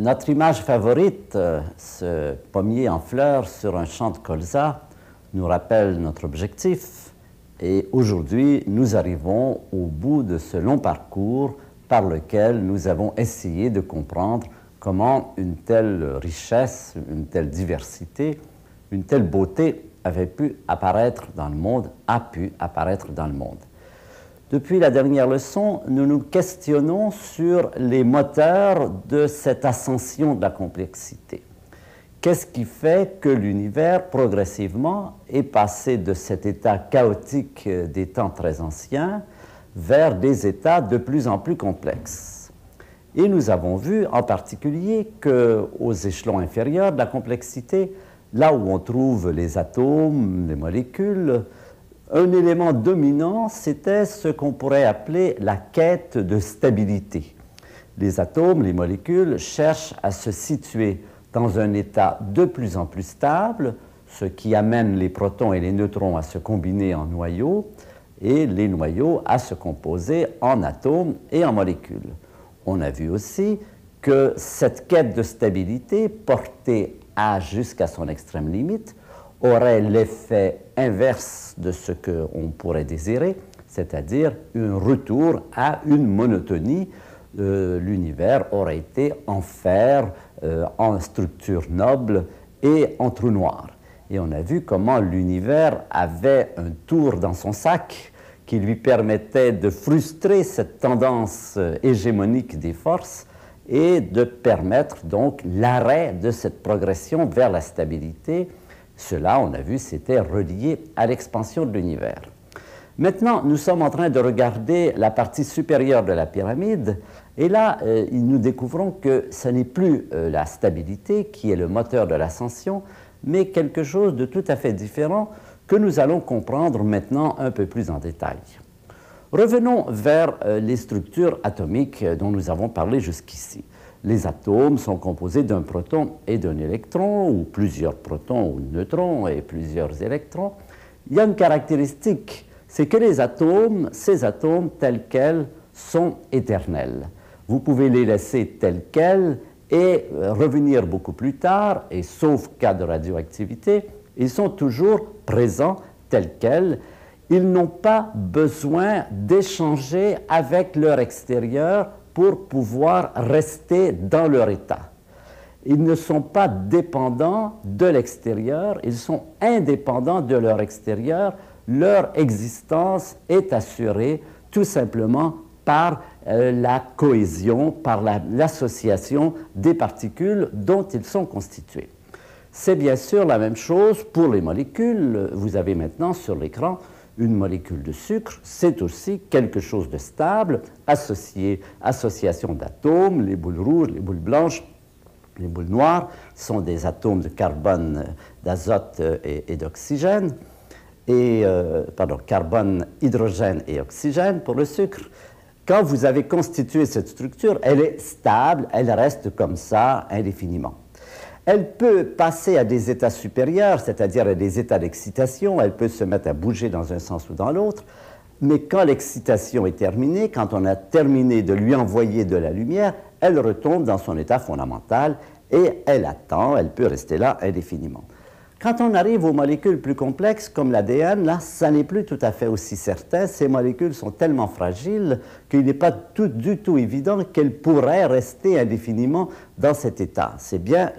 Notre image favorite, ce pommier en fleurs sur un champ de colza, nous rappelle notre objectif. Et aujourd'hui, nous arrivons au bout de ce long parcours par lequel nous avons essayé de comprendre comment une telle richesse, une telle diversité, une telle beauté avait pu apparaître dans le monde, a pu apparaître dans le monde. Depuis la dernière leçon, nous nous questionnons sur les moteurs de cette ascension de la complexité. Qu'est-ce qui fait que l'univers, progressivement, est passé de cet état chaotique des temps très anciens vers des états de plus en plus complexes? Et nous avons vu en particulier qu'aux échelons inférieurs de la complexité, là où on trouve les atomes, les molécules, un élément dominant, c'était ce qu'on pourrait appeler la quête de stabilité. Les atomes, les molécules, cherchent à se situer dans un état de plus en plus stable, ce qui amène les protons et les neutrons à se combiner en noyaux, et les noyaux à se composer en atomes et en molécules. On a vu aussi que cette quête de stabilité, portée jusqu'à son extrême limite, aurait l'effet inverse de ce qu'on pourrait désirer, c'est-à-dire un retour à une monotonie. L'univers aurait été en fer, en structure noble et en trou noir. Et on a vu comment l'univers avait un tour dans son sac qui lui permettait de frustrer cette tendance hégémonique des forces et de permettre donc l'arrêt de cette progression vers la stabilité. Cela, on a vu, c'était relié à l'expansion de l'univers. Maintenant, nous sommes en train de regarder la partie supérieure de la pyramide, et là, nous découvrons que ce n'est plus la stabilité qui est le moteur de l'ascension, mais quelque chose de tout à fait différent que nous allons comprendre maintenant un peu plus en détail. Revenons vers les structures atomiques dont nous avons parlé jusqu'ici. Les atomes sont composés d'un proton et d'un électron, ou plusieurs protons ou neutrons et plusieurs électrons. Il y a une caractéristique, c'est que les atomes, ces atomes tels quels, sont éternels. Vous pouvez les laisser tels quels et revenir beaucoup plus tard, et sauf cas de radioactivité, ils sont toujours présents tels quels. Ils n'ont pas besoin d'échanger avec leur extérieur pour pouvoir rester dans leur état. Ils ne sont pas dépendants de l'extérieur, ils sont indépendants de leur extérieur. Leur existence est assurée tout simplement par la cohésion, par l'association des particules dont ils sont constitués. C'est bien sûr la même chose pour les molécules. Vous avez maintenant sur l'écran une molécule de sucre, c'est aussi quelque chose de stable, association d'atomes, les boules rouges, les boules blanches, les boules noires sont des atomes de carbone, d'azote et d'oxygène, carbone, hydrogène et oxygène pour le sucre. Quand vous avez constitué cette structure, elle est stable, elle reste comme ça indéfiniment. Elle peut passer à des états supérieurs, c'est-à-dire à des états d'excitation, elle peut se mettre à bouger dans un sens ou dans l'autre, mais quand l'excitation est terminée, quand on a terminé de lui envoyer de la lumière, elle retombe dans son état fondamental et elle attend, elle peut rester là indéfiniment. Quand on arrive aux molécules plus complexes comme l'ADN, là, ça n'est plus tout à fait aussi certain. Ces molécules sont tellement fragiles qu'il n'est pas du tout évident qu'elles pourraient rester indéfiniment dans cet état. C'est bien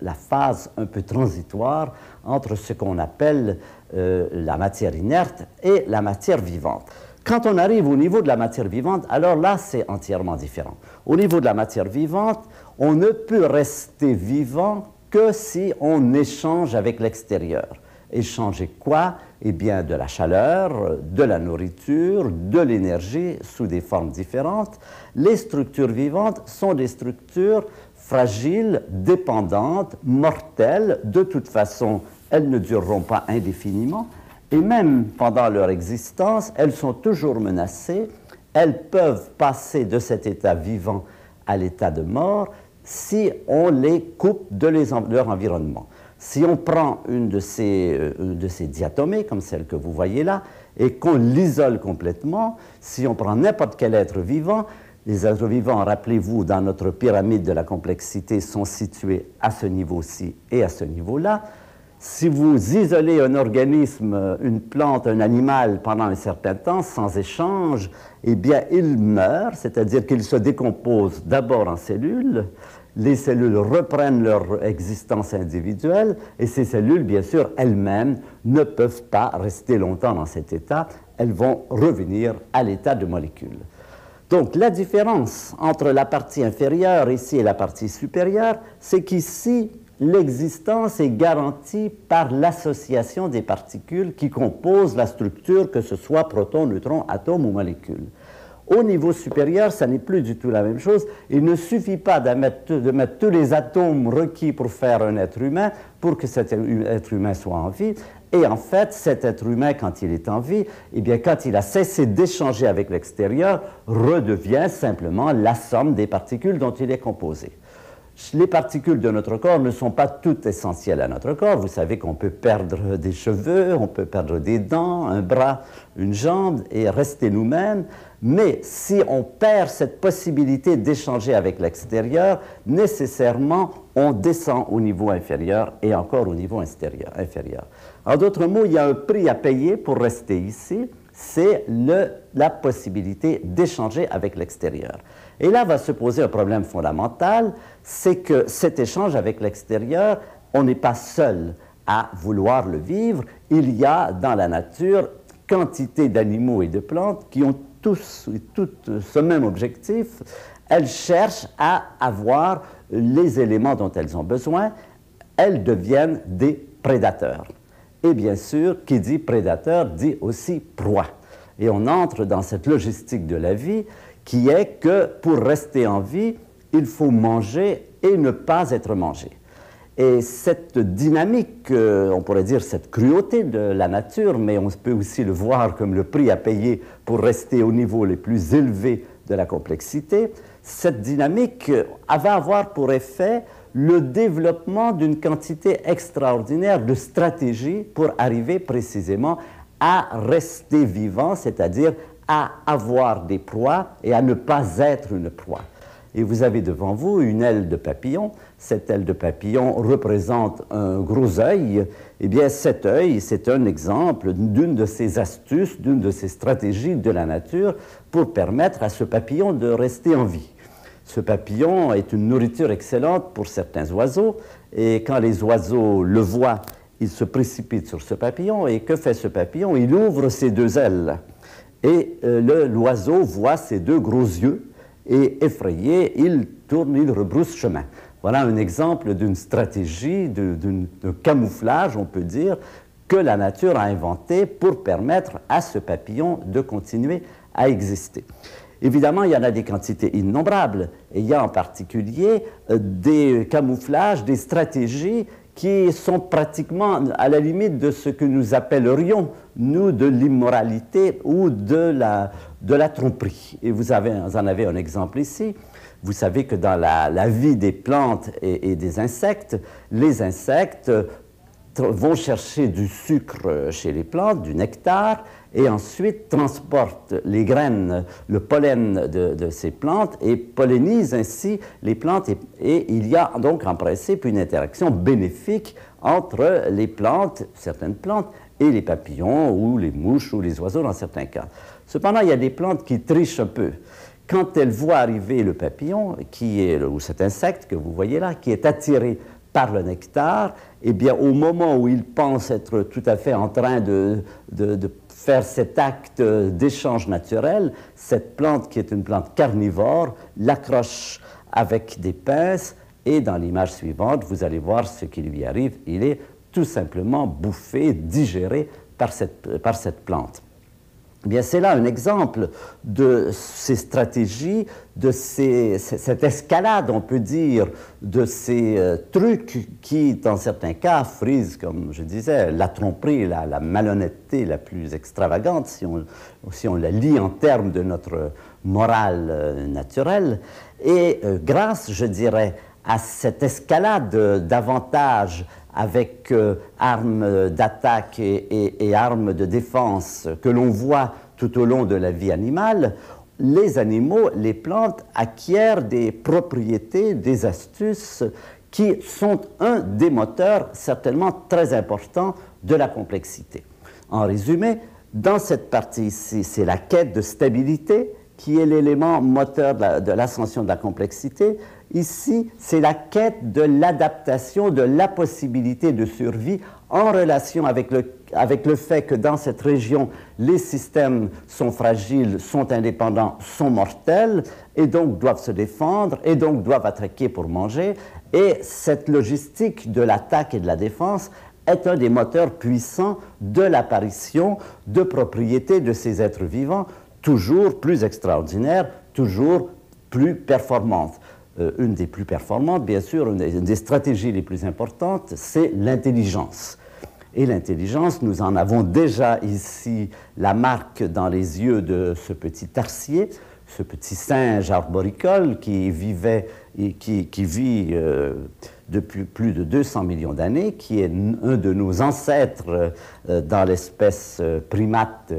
la phase un peu transitoire entre ce qu'on appelle la matière inerte et la matière vivante. Quand on arrive au niveau de la matière vivante, alors là, c'est entièrement différent. Au niveau de la matière vivante, on ne peut rester vivant que si on échange avec l'extérieur. Échanger quoi? Eh bien, de la chaleur, de la nourriture, de l'énergie sous des formes différentes. Les structures vivantes sont des structures fragiles, dépendantes, mortelles. De toute façon, elles ne dureront pas indéfiniment. Et même pendant leur existence, elles sont toujours menacées. Elles peuvent passer de cet état vivant à l'état de mort si on les coupe de leur environnement. Si on prend une de ces diatomées, comme celle que vous voyez là, et qu'on l'isole complètement, si on prend n'importe quel être vivant, Les êtres vivants, rappelez-vous, dans notre pyramide de la complexité, sont situés à ce niveau-ci et à ce niveau-là. Si vous isolez un organisme, une plante, un animal pendant un certain temps, sans échange, eh bien, il meurt, c'est-à-dire qu'il se décompose d'abord en cellules. Les cellules reprennent leur existence individuelle et ces cellules, bien sûr, elles-mêmes ne peuvent pas rester longtemps dans cet état. Elles vont revenir à l'état de molécules. Donc, la différence entre la partie inférieure ici et la partie supérieure, c'est qu'ici, l'existence est garantie par l'association des particules qui composent la structure, que ce soit proton, neutron, atome ou molécule. Au niveau supérieur, ça n'est plus du tout la même chose. Il ne suffit pas de mettre tous les atomes requis pour faire un être humain pour que cet être humain soit en vie. Et en fait, cet être humain, quand il est en vie, eh bien, quand il a cessé d'échanger avec l'extérieur, redevient simplement la somme des particules dont il est composé. Les particules de notre corps ne sont pas toutes essentielles à notre corps. Vous savez qu'on peut perdre des cheveux, on peut perdre des dents, un bras, une jambe et rester nous-mêmes. Mais si on perd cette possibilité d'échanger avec l'extérieur, nécessairement, on descend au niveau inférieur et encore au niveau inférieur. En d'autres mots, il y a un prix à payer pour rester ici, c'est la possibilité d'échanger avec l'extérieur. Et là va se poser un problème fondamental, c'est que cet échange avec l'extérieur, on n'est pas seul à vouloir le vivre. Il y a dans la nature quantité d'animaux et de plantes qui ont tous et toutes ce même objectif. Elles cherchent à avoir les éléments dont elles ont besoin. Elles deviennent des prédateurs. Et bien sûr, qui dit prédateur dit aussi proie. Et on entre dans cette logistique de la vie qui est que pour rester en vie, il faut manger et ne pas être mangé. Et cette dynamique, on pourrait dire cette cruauté de la nature, mais on peut aussi le voir comme le prix à payer pour rester au niveau les plus élevés de la complexité, cette dynamique va avoir pour effet le développement d'une quantité extraordinaire de stratégies pour arriver précisément à rester vivant, c'est-à-dire à avoir des proies et à ne pas être une proie. Et vous avez devant vous une aile de papillon. Cette aile de papillon représente un gros œil. Eh bien, cet œil, c'est un exemple d'une de ces astuces, d'une de ces stratégies de la nature pour permettre à ce papillon de rester en vie. Ce papillon est une nourriture excellente pour certains oiseaux. Et quand les oiseaux le voient, ils se précipitent sur ce papillon. Et que fait ce papillon? Il ouvre ses deux ailes. Et l'oiseau voit ses deux gros yeux. Et effrayé, il tourne, il rebrousse chemin. Voilà un exemple d'une stratégie, d'un camouflage, on peut dire, que la nature a inventé pour permettre à ce papillon de continuer à exister. Évidemment, il y en a des quantités innombrables. Et il y a en particulier des camouflages, des stratégies qui sont pratiquement à la limite de ce que nous appellerions, nous, de l'immoralité ou de la tromperie. Et vous en avez un exemple ici. Vous savez que dans la vie des plantes et des insectes, les insectes vont chercher du sucre chez les plantes, du nectar, et ensuite transportent les graines, le pollen de ces plantes et pollinisent ainsi les plantes. Et il y a donc en principe une interaction bénéfique entre les plantes, certaines plantes, et les papillons ou les mouches ou les oiseaux dans certains cas. Cependant, il y a des plantes qui trichent un peu. Quand elles voient arriver le papillon, ou cet insecte que vous voyez là, qui est attiré par le nectar, eh bien, au moment où il pense être tout à fait en train de faire cet acte d'échange naturel, cette plante qui est une plante carnivore l'accroche avec des pinces et dans l'image suivante, vous allez voir ce qui lui arrive. Il est tout simplement bouffé, digéré par cette plante. Eh bien, c'est là un exemple de ces stratégies, de cette escalade, on peut dire, de ces trucs qui, dans certains cas, frisent, comme je disais, la tromperie, la malhonnêteté la plus extravagante, si on la lit en termes de notre morale naturelle. Et grâce, je dirais, à cette escalade d'avantages avec armes d'attaque et armes de défense que l'on voit tout au long de la vie animale, les animaux, les plantes acquièrent des propriétés, des astuces qui sont un des moteurs certainement très importants de la complexité. En résumé, dans cette partie ici, c'est la quête de stabilité qui est l'élément moteur de l'ascension de la complexité. Ici, c'est la quête de l'adaptation, de la possibilité de survie en relation avec le fait que dans cette région, les systèmes sont fragiles, sont indépendants, sont mortels, et donc doivent se défendre, et donc doivent attaquer pour manger. Et cette logistique de l'attaque et de la défense est un des moteurs puissants de l'apparition de propriétés de ces êtres vivants, toujours plus extraordinaires, toujours plus performantes. Une des plus performantes, bien sûr, une des stratégies les plus importantes, c'est l'intelligence. Et l'intelligence, nous en avons déjà ici la marque dans les yeux de ce petit tarsier, ce petit singe arboricole qui vit depuis plus de 200 millions d'années, qui est un de nos ancêtres dans l'espèce primate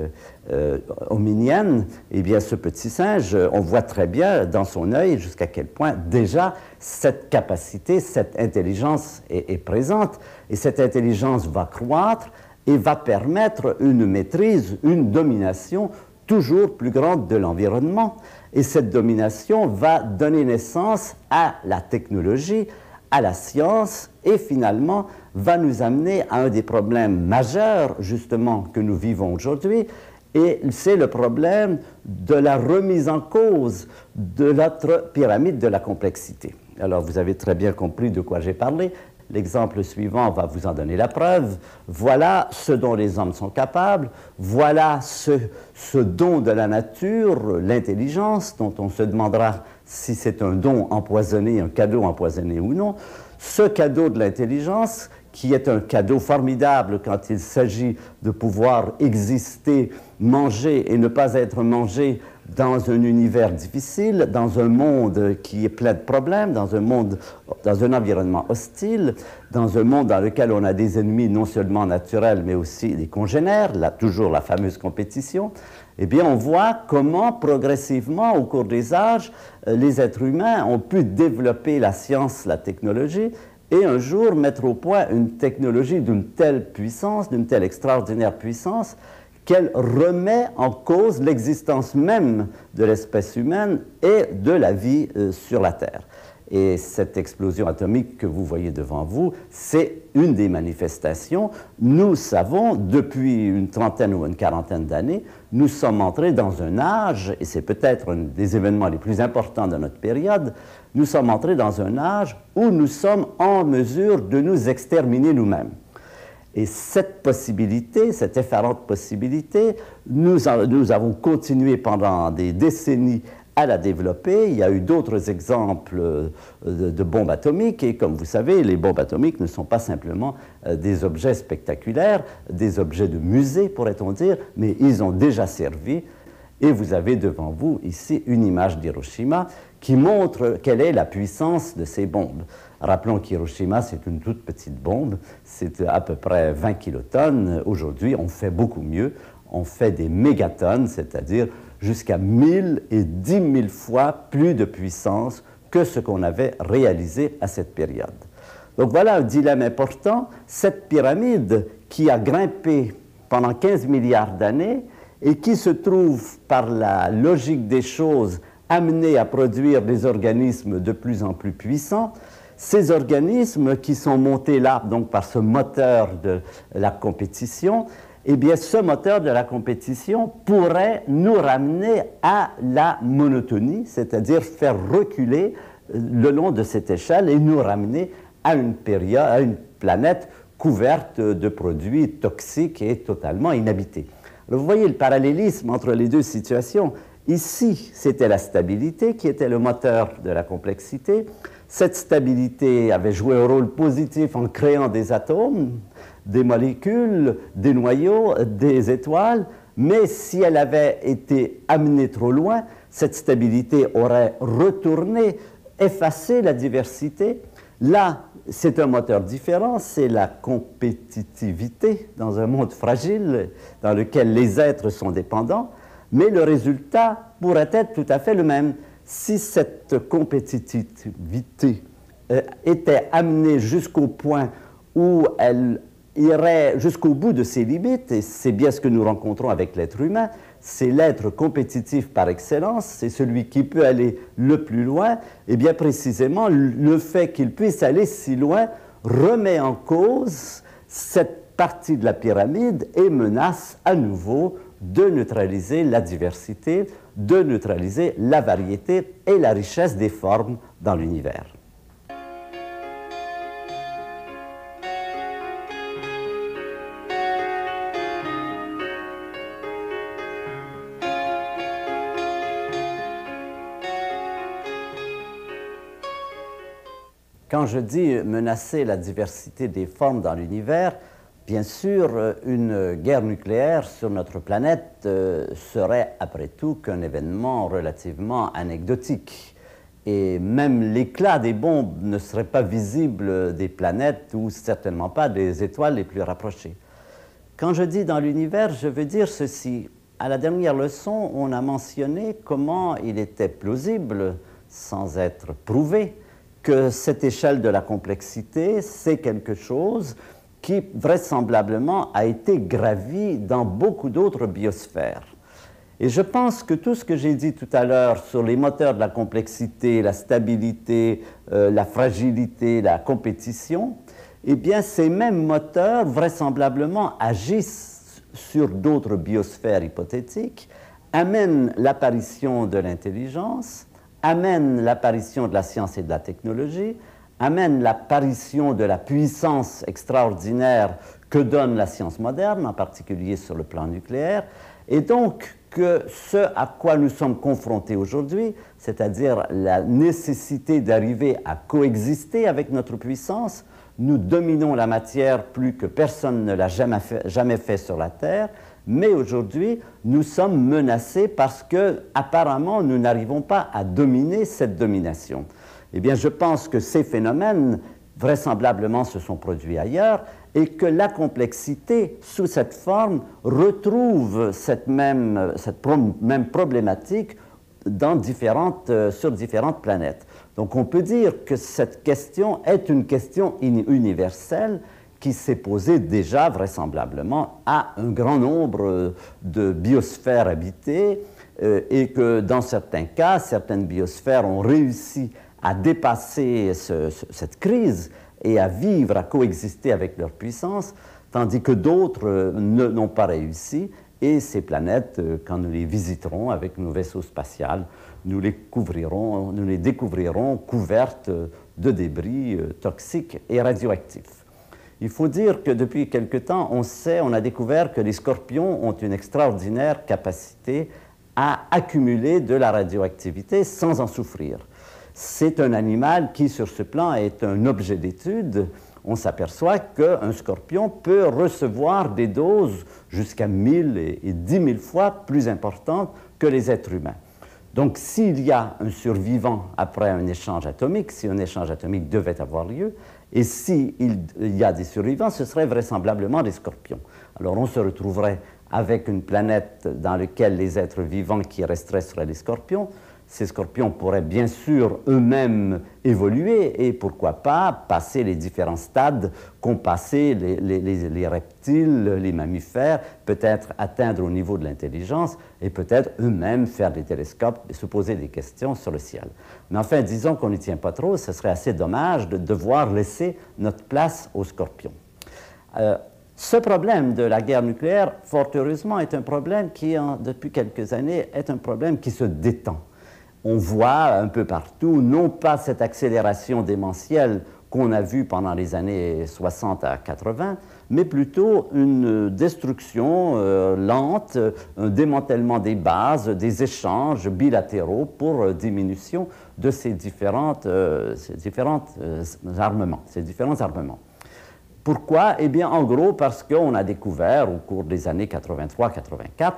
hominienne. Eh bien, ce petit singe, on voit très bien dans son œil jusqu'à quel point déjà cette capacité, cette intelligence est présente. Et cette intelligence va croître et va permettre une maîtrise, une domination toujours plus grande de l'environnement. Et cette domination va donner naissance à la technologie, à la science, et finalement va nous amener à un des problèmes majeurs, justement, que nous vivons aujourd'hui, et c'est le problème de la remise en cause de notre pyramide de la complexité. Alors, vous avez très bien compris de quoi j'ai parlé. L'exemple suivant va vous en donner la preuve. Voilà ce dont les hommes sont capables. Voilà ce don de la nature, l'intelligence, dont on se demandera si c'est un don empoisonné, un cadeau empoisonné ou non. Ce cadeau de l'intelligence, qui est un cadeau formidable quand il s'agit de pouvoir exister, manger et ne pas être mangé dans un univers difficile, dans un monde qui est plein de problèmes, dans un environnement hostile, dans un monde dans lequel on a des ennemis non seulement naturels, mais aussi des congénères, toujours la fameuse compétition. Eh bien, on voit comment, progressivement, au cours des âges, les êtres humains ont pu développer la science, la technologie, et un jour mettre au point une technologie d'une telle puissance, d'une telle extraordinaire puissance, qu'elle remet en cause l'existence même de l'espèce humaine et de la vie sur la Terre. Et cette explosion atomique que vous voyez devant vous, c'est une des manifestations. Nous savons, depuis une trentaine ou une quarantaine d'années, nous sommes entrés dans un âge, et c'est peut-être un des événements les plus importants de notre période, nous sommes entrés dans un âge où nous sommes en mesure de nous exterminer nous-mêmes. Et cette possibilité, cette effarante possibilité, nous avons continué pendant des décennies à la développer. Il y a eu d'autres exemples de bombes atomiques, et comme vous savez, les bombes atomiques ne sont pas simplement des objets spectaculaires, des objets de musée, pourrait-on dire, mais ils ont déjà servi. Et vous avez devant vous ici une image d'Hiroshima qui montre quelle est la puissance de ces bombes. Rappelons qu'Hiroshima, c'est une toute petite bombe, c'est à peu près 20 kilotonnes. Aujourd'hui, on fait beaucoup mieux, on fait des mégatonnes, c'est-à-dire jusqu'à 1000 et 10 000 fois plus de puissance que ce qu'on avait réalisé à cette période. Donc voilà un dilemme important. Cette pyramide qui a grimpé pendant 15 milliards d'années et qui se trouve, par la logique des choses, amenée à produire des organismes de plus en plus puissants, ces organismes qui sont montés là, donc par ce moteur de la compétition, eh bien, ce moteur de la compétition pourrait nous ramener à la monotonie, c'est-à-dire faire reculer le long de cette échelle et nous ramener à une planète couverte de produits toxiques et totalement inhabitée. Alors, vous voyez le parallélisme entre les deux situations. Ici, c'était la stabilité qui était le moteur de la complexité. Cette stabilité avait joué un rôle positif en créant des atomes, des molécules, des noyaux, des étoiles, mais si elle avait été amenée trop loin, cette stabilité aurait retourné, effacé la diversité. Là, c'est un moteur différent, c'est la compétitivité dans un monde fragile dans lequel les êtres sont dépendants. Mais le résultat pourrait être tout à fait le même. Si cette compétitivité était amenée jusqu'au point où elle irait jusqu'au bout de ses limites, et c'est bien ce que nous rencontrons avec l'être humain, c'est l'être compétitif par excellence, c'est celui qui peut aller le plus loin, et bien précisément le fait qu'il puisse aller si loin remet en cause cette partie de la pyramide et menace à nouveau de neutraliser la diversité, de neutraliser la variété et la richesse des formes dans l'univers. Quand je dis menacer la diversité des formes dans l'univers, bien sûr, une guerre nucléaire sur notre planète serait, après tout, qu'un événement relativement anecdotique. Et même l'éclat des bombes ne serait pas visible des planètes ou certainement pas des étoiles les plus rapprochées. Quand je dis dans l'univers, je veux dire ceci. À la dernière leçon, on a mentionné comment il était plausible, sans être prouvé, que cette échelle de la complexité, c'est quelque chose qui vraisemblablement a été gravi dans beaucoup d'autres biosphères. Et je pense que tout ce que j'ai dit tout à l'heure sur les moteurs de la complexité, la stabilité, la fragilité, la compétition, eh bien ces mêmes moteurs vraisemblablement agissent sur d'autres biosphères hypothétiques, amènent l'apparition de l'intelligence, amène l'apparition de la science et de la technologie, amène l'apparition de la puissance extraordinaire que donne la science moderne, en particulier sur le plan nucléaire, et donc que ce à quoi nous sommes confrontés aujourd'hui, c'est-à-dire la nécessité d'arriver à coexister avec notre puissance, nous dominons la matière plus que personne ne l'a jamais fait sur la Terre, mais aujourd'hui, nous sommes menacés parce que, apparemment, nous n'arrivons pas à dominer cette domination. Eh bien, je pense que ces phénomènes, vraisemblablement, se sont produits ailleurs et que la complexité, sous cette forme, retrouve cette même problématique sur différentes planètes. Donc, on peut dire que cette question est une question universelle qui s'est posée déjà vraisemblablement à un grand nombre de biosphères habitées et que dans certains cas, certaines biosphères ont réussi à dépasser cette crise et à vivre, à coexister avec leur puissance, tandis que d'autres n'ont pas réussi. Et ces planètes, quand nous les visiterons avec nos vaisseaux spatiaux, nous les découvrirons couvertes de débris toxiques et radioactifs. Il faut dire que depuis quelque temps, on a découvert que les scorpions ont une extraordinaire capacité à accumuler de la radioactivité sans en souffrir. C'est un animal qui, sur ce plan, est un objet d'étude. On s'aperçoit qu'un scorpion peut recevoir des doses jusqu'à 1000 et 10 000 fois plus importantes que les êtres humains. Donc, s'il y a un survivant après un échange atomique, si un échange atomique devait avoir lieu, et s'il y a des survivants, ce seraient vraisemblablement des scorpions. Alors, on se retrouverait avec une planète dans laquelle les êtres vivants qui resteraient seraient les scorpions. Ces scorpions pourraient bien sûr eux-mêmes évoluer et pourquoi pas passer les différents stades qu'ont passé les reptiles, les mammifères, peut-être atteindre au niveau de l'intelligence et peut-être eux-mêmes faire des télescopes et se poser des questions sur le ciel. Mais enfin, disons qu'on n'y tient pas trop, ce serait assez dommage de devoir laisser notre place aux scorpions. Ce problème de la guerre nucléaire, fort heureusement, est un problème qui, depuis quelques années, est un problème qui se détend. On voit un peu partout, non pas cette accélération démentielle qu'on a vue pendant les années 60 à 80, mais plutôt une destruction lente, un démantèlement des bases, des échanges bilatéraux pour diminution de ces différents armements. Pourquoi? Eh bien, en gros, parce qu'on a découvert au cours des années 83-84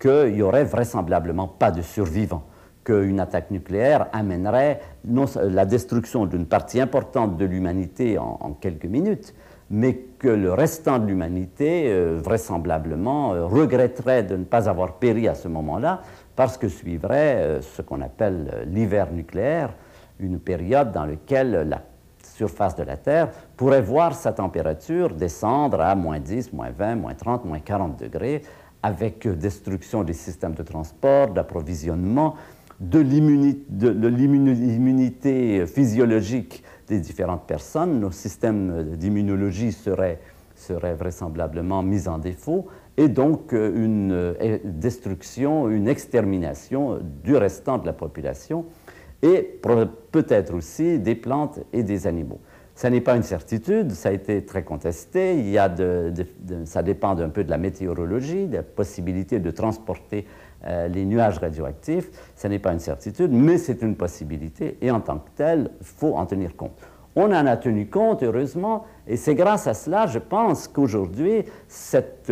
qu'il n'y aurait vraisemblablement pas de survivants, qu'une attaque nucléaire amènerait la destruction d'une partie importante de l'humanité en quelques minutes, mais que le restant de l'humanité, vraisemblablement, regretterait de ne pas avoir péri à ce moment-là, parce que suivrait ce qu'on appelle l'hiver nucléaire, une période dans laquelle la surface de la Terre pourrait voir sa température descendre à moins 10, moins 20, moins 30, moins 40 degrés, avec destruction des systèmes de transport, d'approvisionnement, de l'immunité physiologique des différentes personnes. Nos systèmes d'immunologie seraient vraisemblablement mis en défaut, et donc une destruction, une extermination du restant de la population, et peut-être aussi des plantes et des animaux. Ça n'est pas une certitude, ça a été très contesté. Il y a ça dépend un peu de la météorologie, de la possibilité de transporter les nuages radioactifs. Ça n'est pas une certitude, mais c'est une possibilité, et en tant que telle, il faut en tenir compte. On en a tenu compte, heureusement, et c'est grâce à cela, je pense, qu'aujourd'hui, cette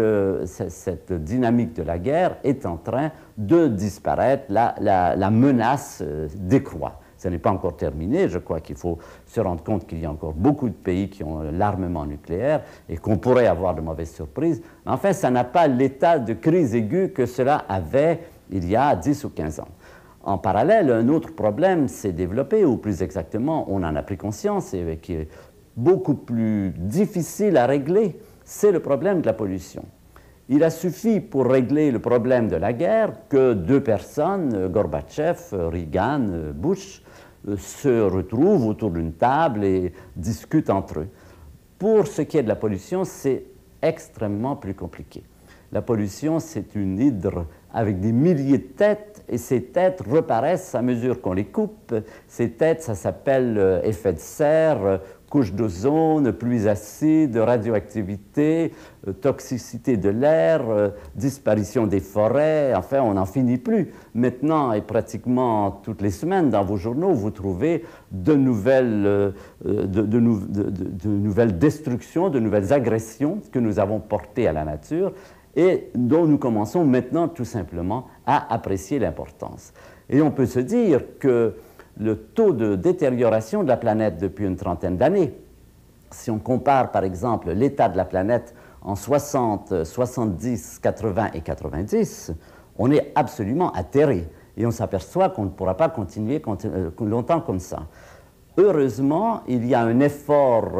dynamique de la guerre est en train de disparaître, la menace décroît. Ce n'est pas encore terminé, je crois qu'il faut se rendre compte qu'il y a encore beaucoup de pays qui ont l'armement nucléaire et qu'on pourrait avoir de mauvaises surprises. Mais enfin, ça n'a pas l'état de crise aiguë que cela avait il y a 10 ou 15 ans. En parallèle, un autre problème s'est développé, ou plus exactement, on en a pris conscience, et qui est beaucoup plus difficile à régler, c'est le problème de la pollution. Il a suffi pour régler le problème de la guerre que deux personnes, Gorbatchev, Reagan, Bush, se retrouvent autour d'une table et discutent entre eux. Pour ce qui est de la pollution, c'est extrêmement plus compliqué. La pollution, c'est une hydre avec des milliers de têtes, et ces têtes reparaissent à mesure qu'on les coupe. Ces têtes, ça s'appelle effet de serre, couche d'ozone, pluies acides, radioactivité, toxicité de l'air, disparition des forêts, enfin, on n'en finit plus. Maintenant, et pratiquement toutes les semaines, dans vos journaux, vous trouvez de nouvelles destructions, de nouvelles agressions que nous avons portées à la nature, et dont nous commençons maintenant tout simplement à apprécier l'importance. Et on peut se dire que le taux de détérioration de la planète depuis une trentaine d'années, si on compare par exemple l'état de la planète en 60, 70, 80 et 90, on est absolument atterré, et on s'aperçoit qu'on ne pourra pas continuer longtemps comme ça. Heureusement, il y a un effort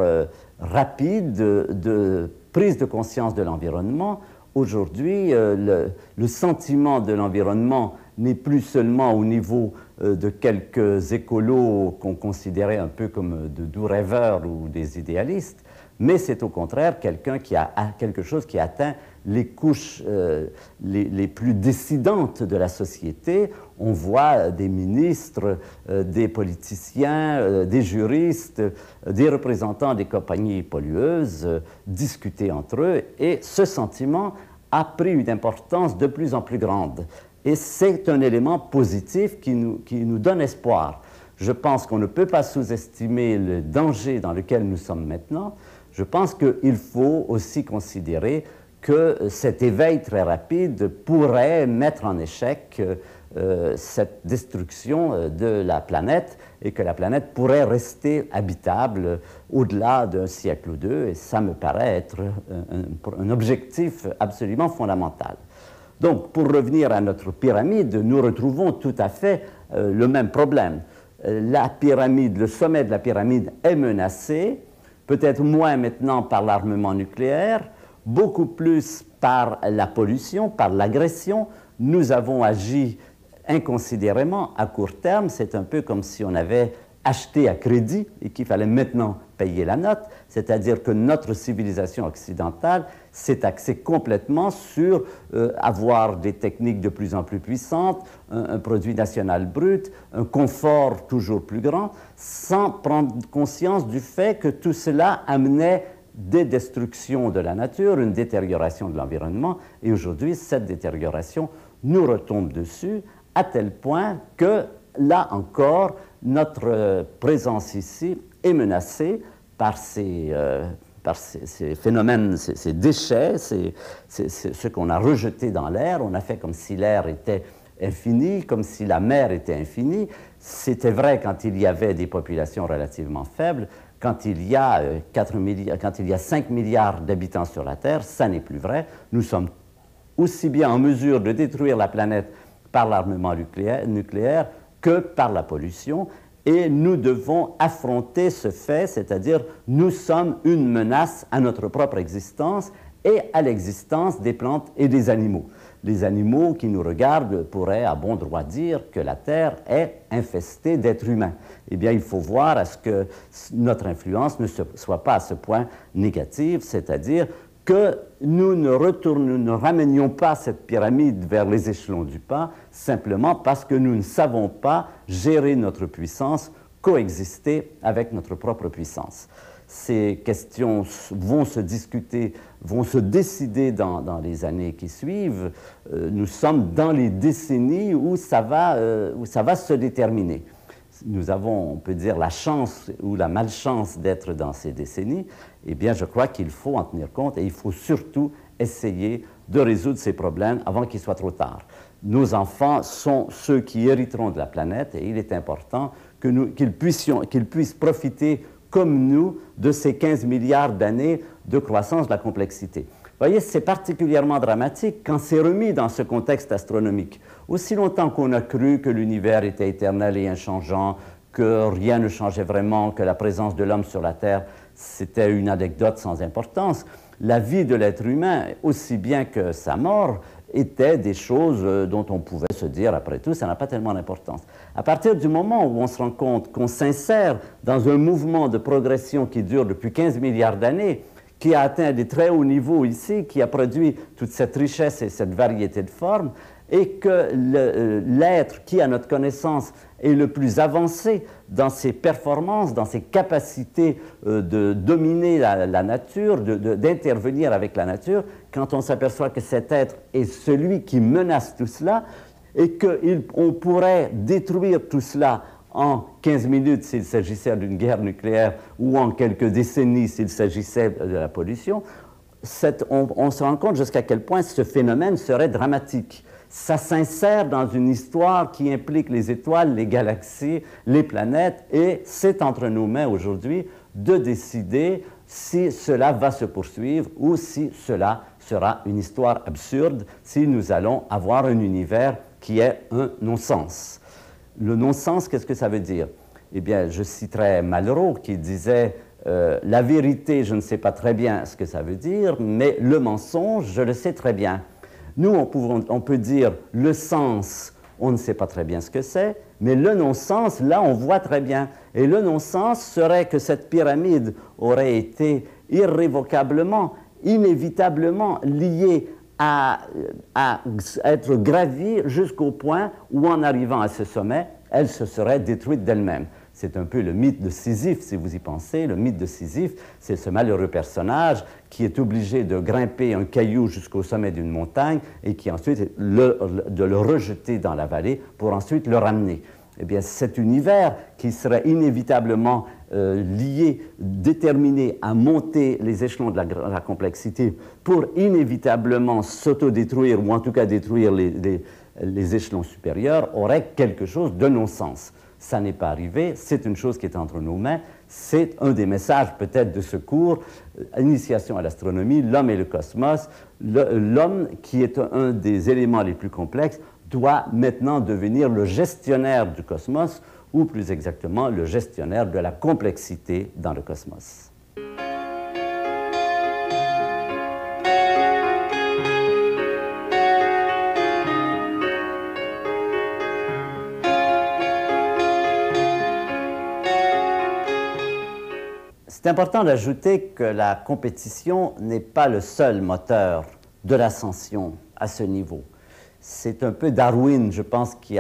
rapide de prise de conscience de l'environnement. Aujourd'hui, le sentiment de l'environnement n'est plus seulement au niveau de quelques écolos qu'on considérait un peu comme de doux rêveurs ou des idéalistes, mais c'est au contraire quelque chose qui atteint les couches les plus décidantes de la société. On voit des ministres, des politiciens, des juristes, des représentants des compagnies pollueuses discuter entre eux, et ce sentiment a pris une importance de plus en plus grande. Et c'est un élément positif qui nous donne espoir. Je pense qu'on ne peut pas sous-estimer le danger dans lequel nous sommes maintenant. Je pense qu'il faut aussi considérer que cet éveil très rapide pourrait mettre en échec cette destruction de la planète, et que la planète pourrait rester habitable au-delà d'un siècle ou deux, et ça me paraît être un objectif absolument fondamental. Donc, pour revenir à notre pyramide, nous retrouvons tout à fait le même problème. La pyramide, le sommet de la pyramide est menacé, peut-être moins maintenant par l'armement nucléaire, beaucoup plus par la pollution, par l'agression. Nous avons agi inconsidérément à court terme. C'est un peu comme si on avait acheté à crédit et qu'il fallait maintenant payer la note, c'est-à-dire que notre civilisation occidentale s'est axée complètement sur avoir des techniques de plus en plus puissantes, un produit national brut, un confort toujours plus grand, sans prendre conscience du fait que tout cela amenait des destructions de la nature, une détérioration de l'environnement, et aujourd'hui, cette détérioration nous retombe dessus, à tel point que, là encore, notre présence ici est menacée par ces phénomènes, ces déchets, ce qu'on a rejeté dans l'air. On a fait comme si l'air était infini, comme si la mer était infinie. C'était vrai quand il y avait des populations relativement faibles. Quand il y a 5 milliards d'habitants sur la Terre, ça n'est plus vrai. Nous sommes aussi bien en mesure de détruire la planète par l'armement nucléaire que par la pollution. Et nous devons affronter ce fait, c'est-à-dire nous sommes une menace à notre propre existence et à l'existence des plantes et des animaux. Les animaux qui nous regardent pourraient à bon droit dire que la Terre est infestée d'êtres humains. Eh bien, il faut voir à ce que notre influence ne soit pas à ce point négative, c'est-à-dire que nous ne ramenions pas cette pyramide vers les échelons du pas, simplement parce que nous ne savons pas gérer notre puissance, coexister avec notre propre puissance. Ces questions vont se discuter, vont se décider dans les années qui suivent. Nous sommes dans les décennies où ça va se déterminer. Nous avons, on peut dire, la chance ou la malchance d'être dans ces décennies. Eh bien, je crois qu'il faut en tenir compte et il faut surtout essayer de résoudre ces problèmes avant qu'il soit trop tard. Nos enfants sont ceux qui hériteront de la planète et il est important qu'ils puissent profiter comme nous de ces 15 milliards d'années de croissance de la complexité. Vous voyez, c'est particulièrement dramatique quand c'est remis dans ce contexte astronomique. Aussi longtemps qu'on a cru que l'univers était éternel et inchangeant, que rien ne changeait vraiment, que la présence de l'homme sur la Terre, c'était une anecdote sans importance, la vie de l'être humain, aussi bien que sa mort, étaient des choses dont on pouvait se dire, après tout, ça n'a pas tellement d'importance. À partir du moment où on se rend compte qu'on s'insère dans un mouvement de progression qui dure depuis 15 milliards d'années, qui a atteint des très hauts niveaux ici, qui a produit toute cette richesse et cette variété de formes, et que l'être qui, à notre connaissance, est le plus avancé dans ses performances, dans ses capacités de dominer la nature, d'intervenir avec la nature, quand on s'aperçoit que cet être est celui qui menace tout cela, et qu'on pourrait détruire tout cela en 15 minutes s'il s'agissait d'une guerre nucléaire ou en quelques décennies s'il s'agissait de la pollution, on se rend compte jusqu'à quel point ce phénomène serait dramatique. Ça s'insère dans une histoire qui implique les étoiles, les galaxies, les planètes, et c'est entre nos mains aujourd'hui de décider si cela va se poursuivre ou si cela sera une histoire absurde, si nous allons avoir un univers qui est un non-sens. Le non-sens, qu'est-ce que ça veut dire? Eh bien, je citerai Malraux qui disait la vérité, je ne sais pas très bien ce que ça veut dire, mais le mensonge, je le sais très bien. Nous, on peut dire le sens, on ne sait pas très bien ce que c'est, mais le non-sens, là, on voit très bien. Et le non-sens serait que cette pyramide aurait été irrévocablement, inévitablement liée à être gravie jusqu'au point où, en arrivant à ce sommet, elle se serait détruite d'elle-même. C'est un peu le mythe de Sisyphe, si vous y pensez. Le mythe de Sisyphe, c'est ce malheureux personnage qui est obligé de grimper un caillou jusqu'au sommet d'une montagne et qui ensuite de le rejeter dans la vallée pour ensuite le ramener. Eh bien, cet univers qui serait inévitablement lié, déterminé à monter les échelons de la complexité pour inévitablement s'autodétruire ou en tout cas détruire les échelons supérieurs, aurait quelque chose de non-sens. Ça n'est pas arrivé, c'est une chose qui est entre nos mains, c'est un des messages peut-être de ce cours, Initiation à l'astronomie, l'homme et le cosmos. L'homme, qui est un des éléments les plus complexes, doit maintenant devenir le gestionnaire du cosmos, ou plus exactement le gestionnaire de la complexité dans le cosmos. C'est important d'ajouter que la compétition n'est pas le seul moteur de l'ascension à ce niveau. C'est un peu Darwin, je pense, qui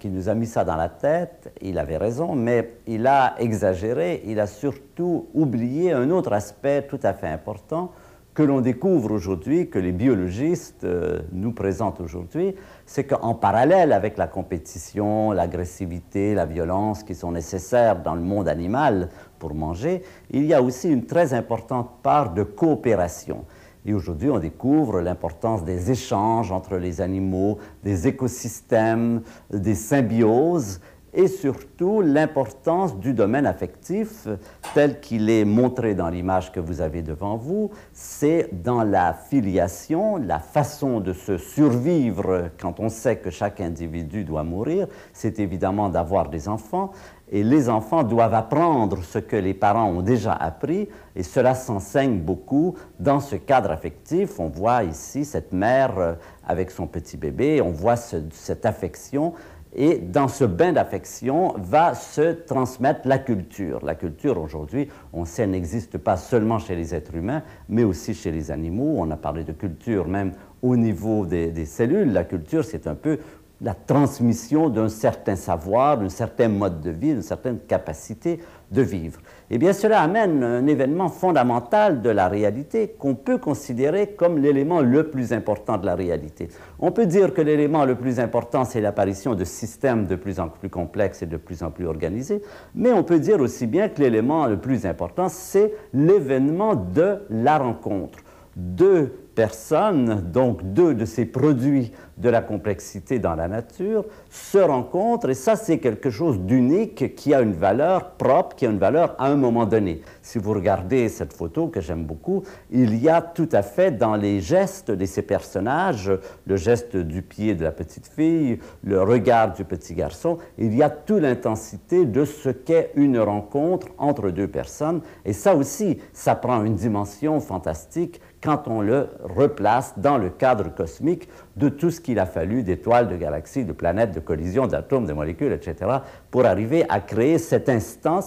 nous a mis ça dans la tête. Il avait raison, mais il a exagéré, il a surtout oublié un autre aspect tout à fait important que l'on découvre aujourd'hui, que les biologistes nous présentent aujourd'hui, c'est qu'en parallèle avec la compétition, l'agressivité, la violence qui sont nécessaires dans le monde animal pour manger, il y a aussi une très importante part de coopération. Et aujourd'hui, on découvre l'importance des échanges entre les animaux, des écosystèmes, des symbioses. et surtout l'importance du domaine affectif tel qu'il est montré dans l'image que vous avez devant vous. C'est dans la filiation, la façon de se survivre quand on sait que chaque individu doit mourir, c'est évidemment d'avoir des enfants. Et les enfants doivent apprendre ce que les parents ont déjà appris, et cela s'enseigne beaucoup dans ce cadre affectif. On voit ici cette mère avec son petit bébé, on voit cette affection, et dans ce bain d'affection va se transmettre la culture. La culture, aujourd'hui, on sait, n'existe pas seulement chez les êtres humains, mais aussi chez les animaux. On a parlé de culture même au niveau des cellules. La culture, c'est un peu la transmission d'un certain savoir, d'un certain mode de vie, d'une certaine capacité de vivre. Eh bien, cela amène un événement fondamental de la réalité qu'on peut considérer comme l'élément le plus important de la réalité. On peut dire que l'élément le plus important, c'est l'apparition de systèmes de plus en plus complexes et de plus en plus organisés, mais on peut dire aussi bien que l'élément le plus important, c'est l'événement de la rencontre. Deux personnes, donc deux de ces produits de la complexité dans la nature, se rencontrent, et ça c'est quelque chose d'unique qui a une valeur propre, qui a une valeur à un moment donné. Si vous regardez cette photo que j'aime beaucoup, il y a tout à fait dans les gestes de ces personnages, le geste du pied de la petite fille, le regard du petit garçon, il y a toute l'intensité de ce qu'est une rencontre entre deux personnes, et ça aussi, ça prend une dimension fantastique quand on le replace dans le cadre cosmique de tout ce qu'il a fallu d'étoiles, de galaxies, de planètes, de collisions, d'atomes, de molécules, etc., pour arriver à créer cet instant,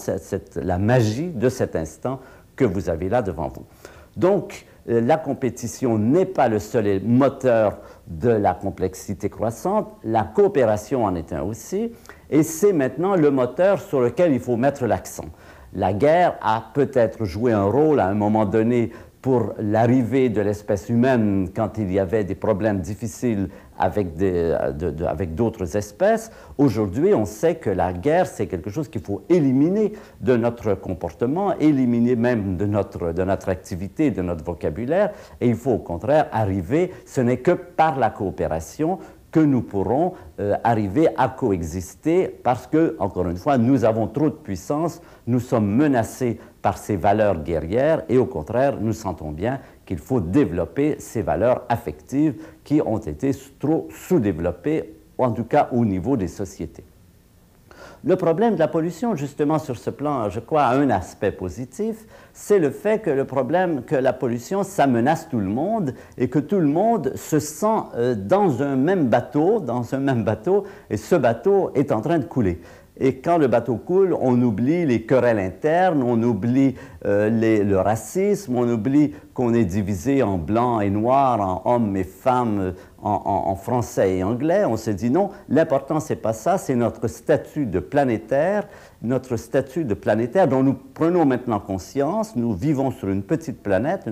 la magie de cet instant que vous avez là devant vous. Donc, la compétition n'est pas le seul moteur de la complexité croissante, la coopération en est un aussi, et c'est maintenant le moteur sur lequel il faut mettre l'accent. La guerre a peut-être joué un rôle à un moment donné pour l'arrivée de l'espèce humaine quand il y avait des problèmes difficiles avec d'autres espèces. Aujourd'hui, on sait que la guerre, c'est quelque chose qu'il faut éliminer de notre comportement, éliminer même de notre activité, de notre vocabulaire, et il faut au contraire arriver, ce n'est que par la coopération que nous pourrons arriver à coexister parce que, encore une fois, nous avons trop de puissance, nous sommes menacés par ces valeurs guerrières et au contraire, nous sentons bien qu'il faut développer ces valeurs affectives qui ont été trop sous-développées, en tout cas au niveau des sociétés. Le problème de la pollution, justement, sur ce plan, je crois, a un aspect positif, c'est le fait que la pollution, ça menace tout le monde et que tout le monde se sent dans un même bateau, et ce bateau est en train de couler. Et quand le bateau coule, on oublie les querelles internes, on oublie le racisme, on oublie qu'on est divisé en blanc et noir, en hommes et femmes, en français et anglais. On se dit non, l'important c'est pas ça, c'est notre statut de planétaire dont nous prenons maintenant conscience. Nous vivons sur une petite planète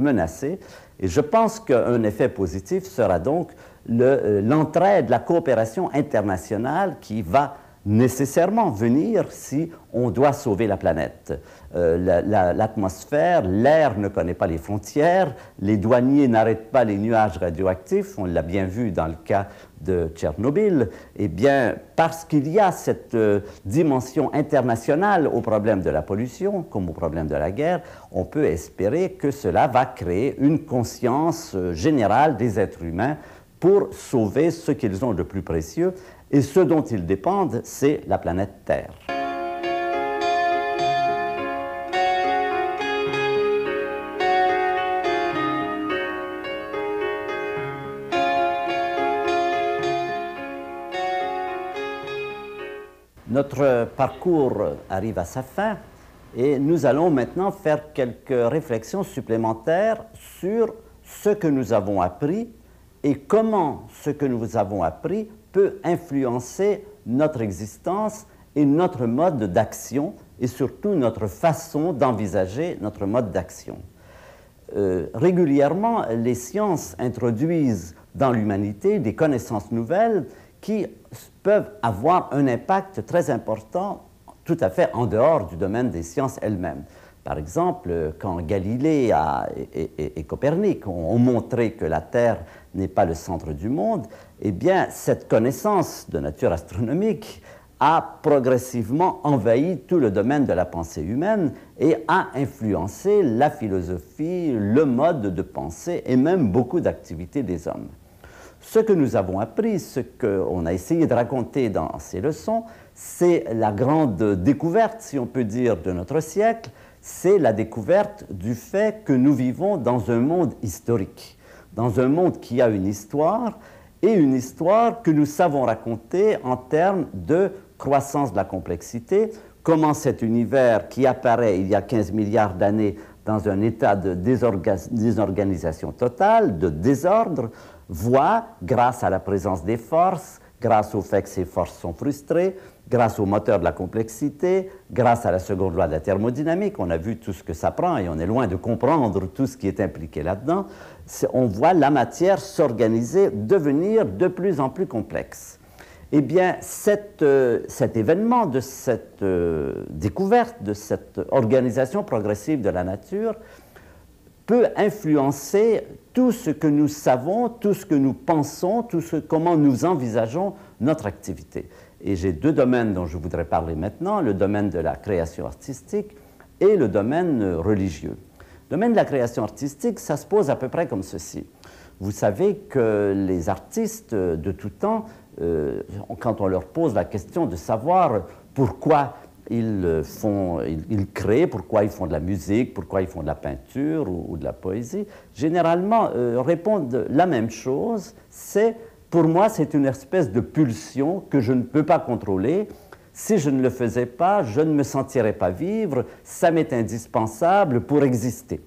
menacée. Et je pense qu'un effet positif sera donc l'entraide, la coopération internationale qui va nécessairement venir si on doit sauver la planète. L'atmosphère, l'air ne connaît pas les frontières, les douaniers n'arrêtent pas les nuages radioactifs, on l'a bien vu dans le cas de Tchernobyl. Eh bien, parce qu'il y a cette dimension internationale au problème de la pollution, comme au problème de la guerre, on peut espérer que cela va créer une conscience générale des êtres humains pour sauver ce qu'ils ont de plus précieux. Et ce dont ils dépendent, c'est la planète Terre. Notre parcours arrive à sa fin et nous allons maintenant faire quelques réflexions supplémentaires sur ce que nous avons appris et comment ce que nous avons appris peut influencer notre existence et notre mode d'action et surtout notre façon d'envisager notre mode d'action. Régulièrement, les sciences introduisent dans l'humanité des connaissances nouvelles qui peuvent avoir un impact très important tout à fait en dehors du domaine des sciences elles-mêmes. Par exemple, quand Galilée et Copernic ont montré que la Terre n'est pas le centre du monde, eh bien, cette connaissance de nature astronomique a progressivement envahi tout le domaine de la pensée humaine et a influencé la philosophie, le mode de pensée et même beaucoup d'activités des hommes. Ce que nous avons appris, ce qu'on a essayé de raconter dans ces leçons, c'est la grande découverte, si on peut dire, de notre siècle, c'est la découverte du fait que nous vivons dans un monde historique, dans un monde qui a une histoire, et une histoire que nous savons raconter en termes de croissance de la complexité, comment cet univers qui apparaît il y a 15 milliards d'années dans un état de désorganisation totale, de désordre, voit, grâce à la présence des forces, grâce au fait que ces forces sont frustrées, grâce au moteur de la complexité, grâce à la seconde loi de la thermodynamique, on a vu tout ce que ça prend et on est loin de comprendre tout ce qui est impliqué là-dedans, on voit la matière s'organiser, devenir de plus en plus complexe. Eh bien, cet événement, de cette découverte, de cette organisation progressive de la nature, peut influencer tout ce que nous savons, tout ce que nous pensons, comment nous envisageons notre activité. Et j'ai deux domaines dont je voudrais parler maintenant, le domaine de la création artistique et le domaine religieux. Le domaine de la création artistique, ça se pose à peu près comme ceci. Vous savez que les artistes de tout temps, quand on leur pose la question de savoir pourquoi ils créent, pourquoi ils font de la musique, pourquoi ils font de la peinture ou de la poésie, généralement répondent la même chose, c'est pour moi c'est une espèce de pulsion que je ne peux pas contrôler. Si je ne le faisais pas, je ne me sentirais pas vivre, ça m'est indispensable pour exister.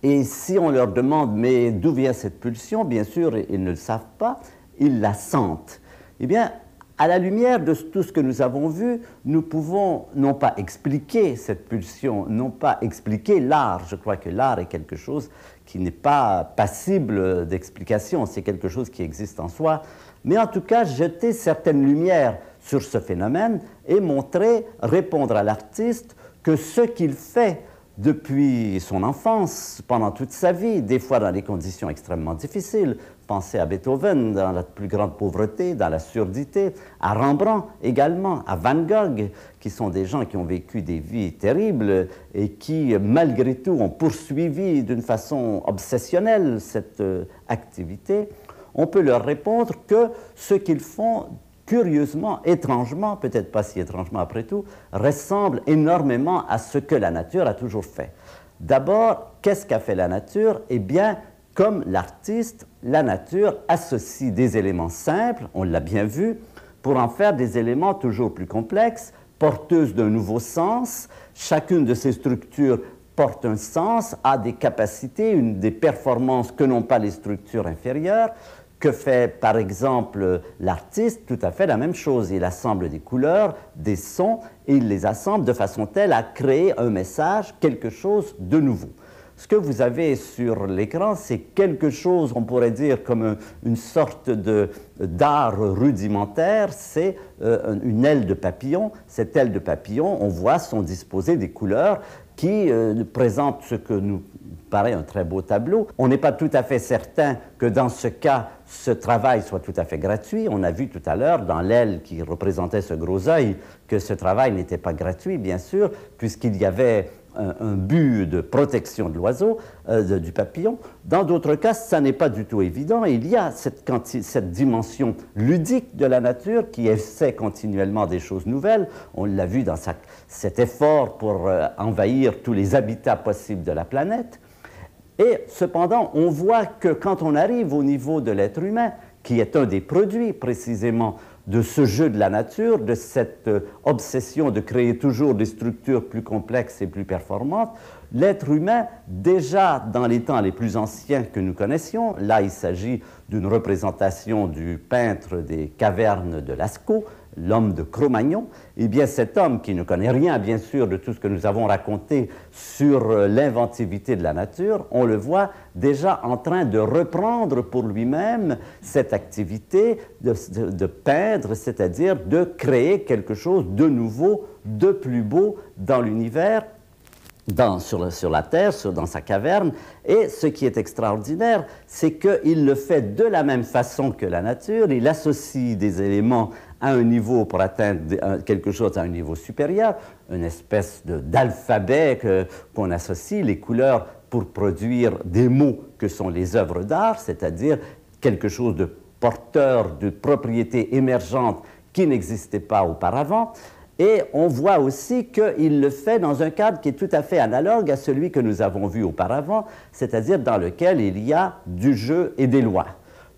Et si on leur demande, mais d'où vient cette pulsion, bien sûr, ils ne le savent pas, ils la sentent. Eh bien, à la lumière de tout ce que nous avons vu, nous pouvons non pas expliquer cette pulsion, non pas expliquer l'art. Je crois que l'art est quelque chose qui n'est pas passible d'explication, c'est quelque chose qui existe en soi. Mais en tout cas, jeter certaines lumières sur ce phénomène et montrer, répondre à l'artiste que ce qu'il fait depuis son enfance, pendant toute sa vie, des fois dans des conditions extrêmement difficiles. Pensez à Beethoven, dans la plus grande pauvreté, dans la surdité, à Rembrandt également, à Van Gogh, qui sont des gens qui ont vécu des vies terribles et qui, malgré tout, ont poursuivi d'une façon obsessionnelle cette activité. On peut leur répondre que ce qu'ils font, curieusement, étrangement, peut-être pas si étrangement après tout, ressemble énormément à ce que la nature a toujours fait. D'abord, qu'est-ce qu'a fait la nature? Eh bien, comme l'artiste, la nature associe des éléments simples, on l'a bien vu, pour en faire des éléments toujours plus complexes, porteuses d'un nouveau sens. Chacune de ces structures porte un sens, a des capacités, des performances que n'ont pas les structures inférieures. Que fait, par exemple, l'artiste? Tout à fait la même chose. Il assemble des couleurs, des sons, et il les assemble de façon telle à créer un message, quelque chose de nouveau. Ce que vous avez sur l'écran, c'est quelque chose, on pourrait dire, comme une sorte d'art rudimentaire. C'est une aile de papillon. Cette aile de papillon, on voit, sont disposées des couleurs qui présentent ce que nous paraît un très beau tableau. On n'est pas tout à fait certain que dans ce cas, ce travail soit tout à fait gratuit. On a vu tout à l'heure, dans l'aile qui représentait ce gros œil, que ce travail n'était pas gratuit, bien sûr, puisqu'il y avait un but de protection de l'oiseau, du papillon. Dans d'autres cas, ça n'est pas du tout évident. Il y a cette dimension ludique de la nature qui essaie continuellement des choses nouvelles. On l'a vu dans cet effort pour envahir tous les habitats possibles de la planète. Et cependant, on voit que quand on arrive au niveau de l'être humain, qui est un des produits précisément de ce jeu de la nature, de cette obsession de créer toujours des structures plus complexes et plus performantes, l'être humain, déjà dans les temps les plus anciens que nous connaissions, là il s'agit d'une représentation du peintre des cavernes de Lascaux, l'homme de Cro-Magnon, eh bien cet homme qui ne connaît rien, bien sûr, de tout ce que nous avons raconté sur l'inventivité de la nature, on le voit déjà en train de reprendre pour lui-même cette activité de peindre, c'est-à-dire de créer quelque chose de nouveau, de plus beau dans l'univers, sur la Terre, dans sa caverne. Et ce qui est extraordinaire, c'est qu'il le fait de la même façon que la nature. Il associe des éléments à un niveau pour atteindre quelque chose à un niveau supérieur, une espèce d'alphabet qu'on associe, les couleurs pour produire des mots que sont les œuvres d'art, c'est-à-dire quelque chose de porteur de propriétés émergentes qui n'existait pas auparavant. Et on voit aussi qu'il le fait dans un cadre qui est tout à fait analogue à celui que nous avons vu auparavant, c'est-à-dire dans lequel il y a du jeu et des lois.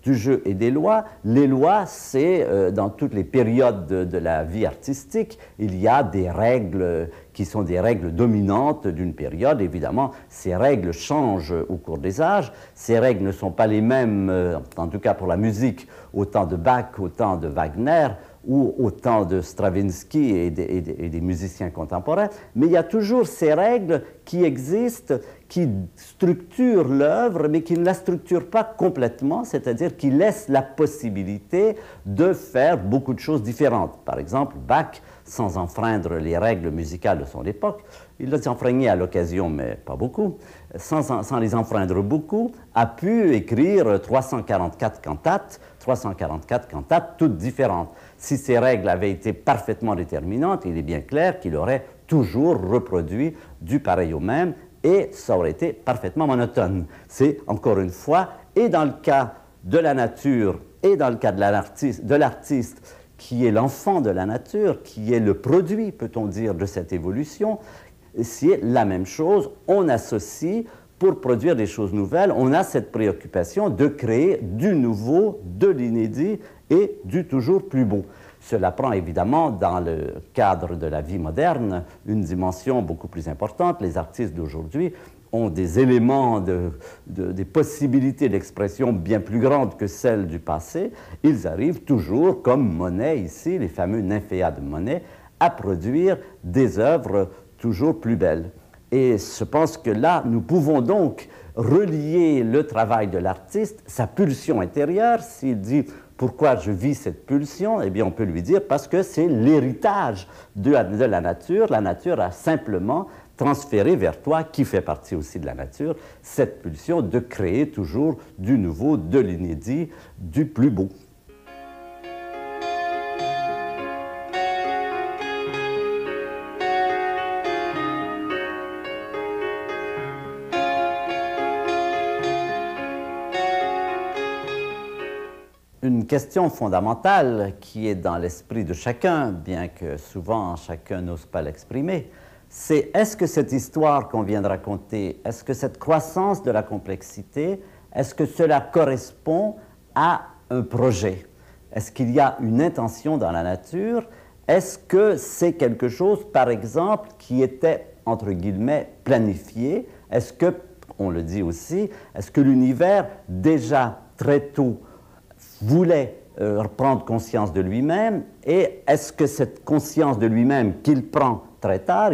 Du jeu et des lois. Les lois, c'est dans toutes les périodes de la vie artistique, il y a des règles qui sont des règles dominantes d'une période. Évidemment, ces règles changent au cours des âges. Ces règles ne sont pas les mêmes, en tout cas pour la musique, au temps de Bach, au temps de Wagner, ou au temps de Stravinsky et des musiciens contemporains, mais il y a toujours ces règles qui existent, qui structurent l'œuvre, mais qui ne la structurent pas complètement, c'est-à-dire qui laissent la possibilité de faire beaucoup de choses différentes. Par exemple, Bach, sans enfreindre les règles musicales de son époque, il les enfreignait à l'occasion, mais pas beaucoup, sans les enfreindre beaucoup, a pu écrire 344 cantates, toutes différentes. Si ces règles avaient été parfaitement déterminantes, il est bien clair qu'il aurait toujours reproduit du pareil au même et ça aurait été parfaitement monotone. C'est, encore une fois, et dans le cas de la nature et dans le cas de l'artiste qui est l'enfant de la nature, qui est le produit, peut-on dire, de cette évolution, c'est la même chose. On associe, pour produire des choses nouvelles, on a cette préoccupation de créer du nouveau, de l'inédit et du toujours plus beau. Cela prend évidemment, dans le cadre de la vie moderne, une dimension beaucoup plus importante. Les artistes d'aujourd'hui ont des éléments, des possibilités d'expression bien plus grandes que celles du passé. Ils arrivent toujours, comme Monet ici, les fameux nymphéas de Monet, à produire des œuvres toujours plus belles. Et je pense que là, nous pouvons donc relier le travail de l'artiste, sa pulsion intérieure. S'il dit « Pourquoi je vis cette pulsion ?» Eh bien, on peut lui dire « Parce que c'est l'héritage de la nature. La nature a simplement transféré vers toi, qui fait partie aussi de la nature, cette pulsion de créer toujours du nouveau, de l'inédit, du plus beau. » Une question fondamentale qui est dans l'esprit de chacun, bien que souvent chacun n'ose pas l'exprimer, c'est est-ce que cette histoire qu'on vient de raconter, est-ce que cette croissance de la complexité, est-ce que cela correspond à un projet? Est-ce qu'il y a une intention dans la nature? Est-ce que c'est quelque chose, par exemple, qui était, entre guillemets, planifié? Est-ce que, on le dit aussi, est-ce que l'univers, déjà très tôt, voulait prendre conscience de lui-même, et est-ce que cette conscience de lui-même qu'il prend très tard,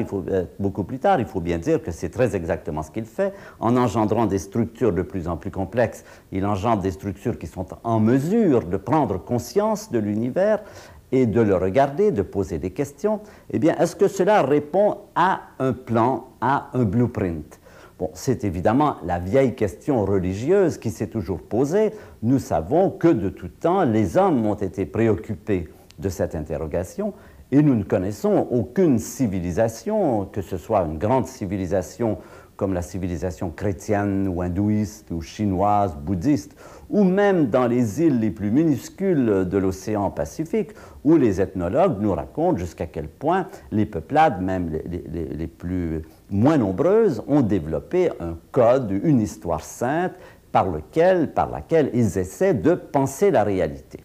beaucoup plus tard, il faut bien dire que c'est très exactement ce qu'il fait, en engendrant des structures de plus en plus complexes, il engendre des structures qui sont en mesure de prendre conscience de l'univers et de le regarder, de poser des questions. Eh bien, est-ce que cela répond à un plan, à un blueprint? Bon, c'est évidemment la vieille question religieuse qui s'est toujours posée. Nous savons que de tout temps, les hommes ont été préoccupés de cette interrogation et nous ne connaissons aucune civilisation, que ce soit une grande civilisation comme la civilisation chrétienne ou hindouiste ou chinoise, bouddhiste, ou même dans les îles les plus minuscules de l'océan Pacifique, où les ethnologues nous racontent jusqu'à quel point les peuplades, même les plus moins nombreuses, ont développé un code, une histoire sainte par laquelle ils essaient de penser la réalité.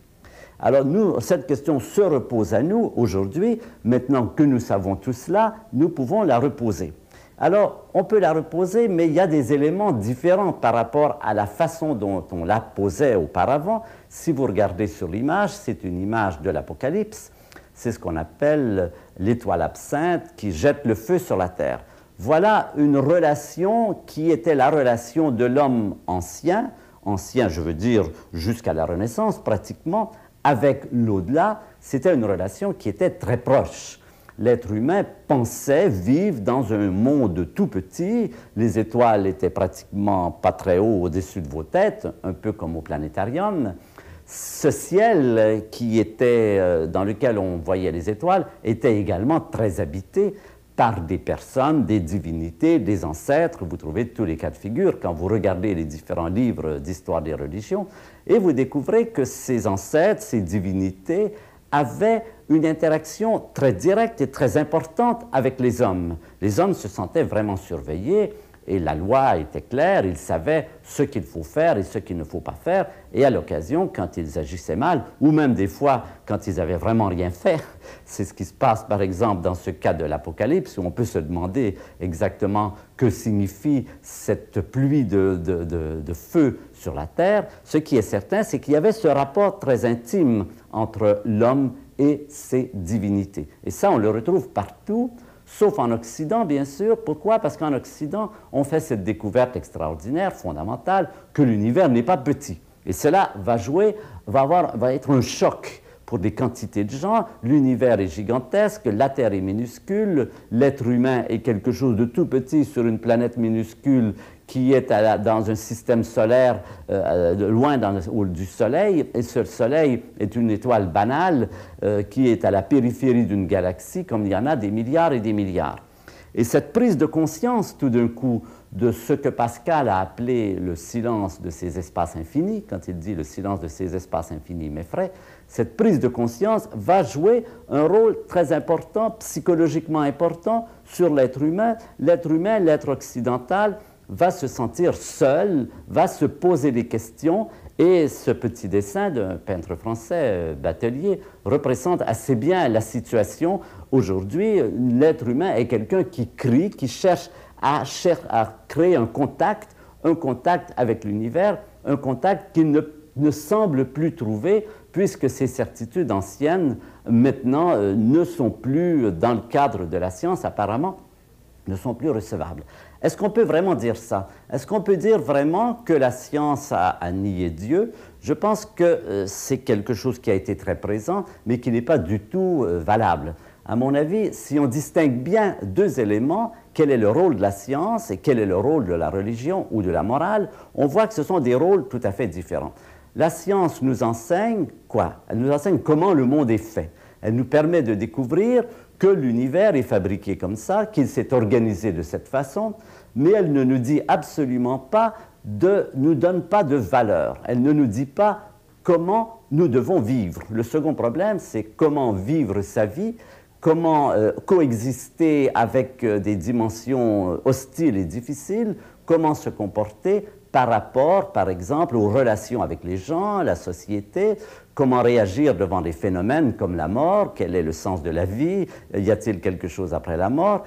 Alors cette question se repose à nous aujourd'hui. Maintenant que nous savons tout cela, nous pouvons la reposer. Alors, on peut la reposer, mais il y a des éléments différents par rapport à la façon dont on la posait auparavant. Si vous regardez sur l'image, c'est une image de l'Apocalypse. C'est ce qu'on appelle l'étoile absinthe qui jette le feu sur la terre. Voilà une relation qui était la relation de l'homme ancien, je veux dire jusqu'à la Renaissance pratiquement, avec l'au-delà. C'était une relation qui était très proche. L'être humain pensait vivre dans un monde tout petit. Les étoiles étaient pratiquement pas très haut au-dessus de vos têtes, un peu comme au planétarium. ce ciel dans lequel on voyait les étoiles était également très habité par des personnes, des divinités, des ancêtres. Vous trouvez tous les cas de figure quand vous regardez les différents livres d'histoire des religions, et vous découvrez que ces ancêtres, ces divinités, avaient une interaction très directe et très importante avec les hommes. Les hommes se sentaient vraiment surveillés, et la loi était claire, ils savaient ce qu'il faut faire et ce qu'il ne faut pas faire, et à l'occasion, quand ils agissaient mal, ou même des fois quand ils n'avaient vraiment rien fait, c'est ce qui se passe par exemple dans ce cas de l'Apocalypse, où on peut se demander exactement que signifie cette pluie de feu sur la terre. Ce qui est certain, c'est qu'il y avait ce rapport très intime entre l'homme et ses divinités. Et ça, on le retrouve partout, sauf en Occident, bien sûr. Pourquoi? Parce qu'en Occident, on fait cette découverte extraordinaire, fondamentale, que l'univers n'est pas petit. Et cela va être un choc pour des quantités de gens. L'univers est gigantesque, la Terre est minuscule, l'être humain est quelque chose de tout petit sur une planète minuscule qui est dans un système solaire loin du Soleil, et ce Soleil est une étoile banale qui est à la périphérie d'une galaxie, comme il y en a des milliards et des milliards. Et cette prise de conscience, tout d'un coup, de ce que Pascal a appelé le silence de ces espaces infinis, quand il dit le silence de ces espaces infinis m'effraie, cette prise de conscience va jouer un rôle très important, psychologiquement important, sur l'être humain. L'être humain, l'être occidental, va se sentir seul, va se poser des questions, et ce petit dessin d'un peintre français, Batelier, représente assez bien la situation. Aujourd'hui, l'être humain est quelqu'un qui crie, qui cherche à créer un contact avec l'univers, un contact qu'il ne semble plus trouver, puisque ces certitudes anciennes, maintenant, ne sont plus, dans le cadre de la science, apparemment, ne sont plus recevables. Est-ce qu'on peut vraiment dire ça? Est-ce qu'on peut dire vraiment que la science a nié Dieu? Je pense que c'est quelque chose qui a été très présent, mais qui n'est pas du tout valable. À mon avis, si on distingue bien deux éléments, quel est le rôle de la science et quel est le rôle de la religion ou de la morale, on voit que ce sont des rôles tout à fait différents. La science nous enseigne quoi? Elle nous enseigne comment le monde est fait. Elle nous permet de découvrir que l'univers est fabriqué comme ça, qu'il s'est organisé de cette façon, mais elle ne nous dit absolument pas, nous donne pas de valeur. Elle ne nous dit pas comment nous devons vivre. Le second problème, c'est comment vivre sa vie, comment coexister avec des dimensions hostiles et difficiles, comment se comporter par rapport, par exemple, aux relations avec les gens, la société, comment réagir devant des phénomènes comme la mort, quel est le sens de la vie, y a-t-il quelque chose après la mort,